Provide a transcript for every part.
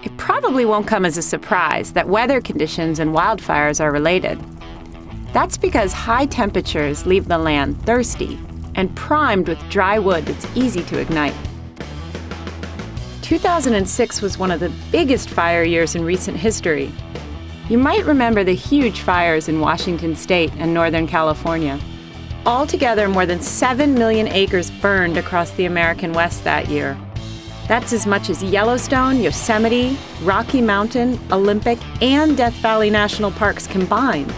It probably won't come as a surprise that weather conditions and wildfires are related. That's because high temperatures leave the land thirsty and primed with dry wood that's easy to ignite. 2006 was one of the biggest fire years in recent history. You might remember the huge fires in Washington State and Northern California. Altogether, more than 7 million acres burned across the American West that year. That's as much as Yellowstone, Yosemite, Rocky Mountain, Olympic, and Death Valley National Parks combined.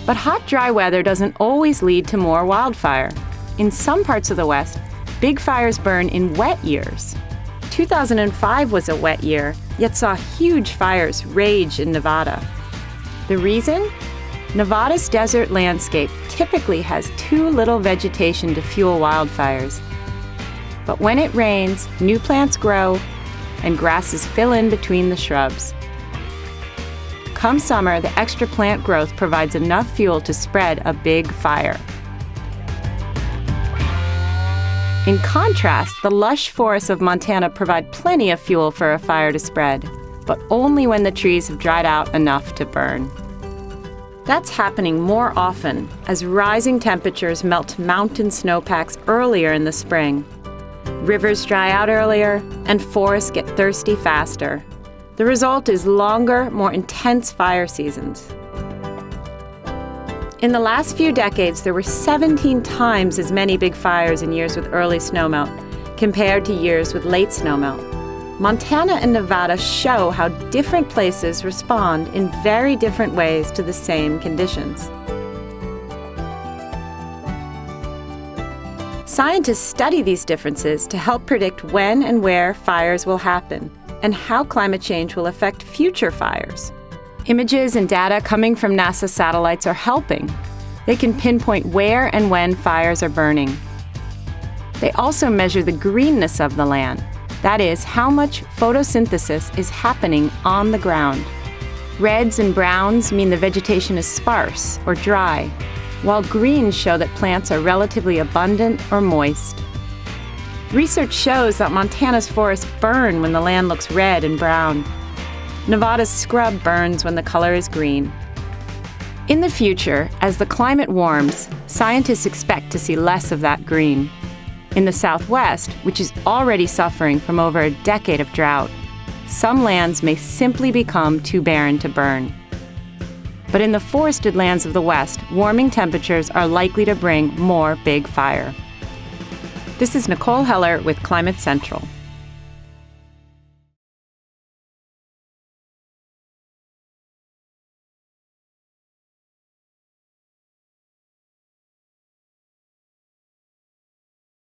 But hot, dry weather doesn't always lead to more wildfire. In some parts of the West, big fires burn in wet years. 2005 was a wet year, yet saw huge fires rage in Nevada. The reason? Nevada's desert landscape typically has too little vegetation to fuel wildfires. But when it rains, new plants grow and grasses fill in between the shrubs. Come summer, the extra plant growth provides enough fuel to spread a big fire. In contrast, the lush forests of Montana provide plenty of fuel for a fire to spread, but only when the trees have dried out enough to burn. That's happening more often as rising temperatures melt mountain snowpacks earlier in the spring. Rivers dry out earlier, and forests get thirsty faster. The result is longer, more intense fire seasons. In the last few decades, there were 17 times as many big fires in years with early snowmelt compared to years with late snowmelt. Montana and Nevada show how different places respond in very different ways to the same conditions. Scientists study these differences to help predict when and where fires will happen and how climate change will affect future fires. Images and data coming from NASA satellites are helping. They can pinpoint where and when fires are burning. They also measure the greenness of the land. That is, how much photosynthesis is happening on the ground. Reds and browns mean the vegetation is sparse or dry, while greens show that plants are relatively abundant or moist. Research shows that Montana's forests burn when the land looks red and brown. Nevada's scrub burns when the color is green. In the future, as the climate warms, scientists expect to see less of that green. In the Southwest, which is already suffering from over a decade of drought, some lands may simply become too barren to burn. But in the forested lands of the West, warming temperatures are likely to bring more big fire. This is Nicole Heller with Climate Central.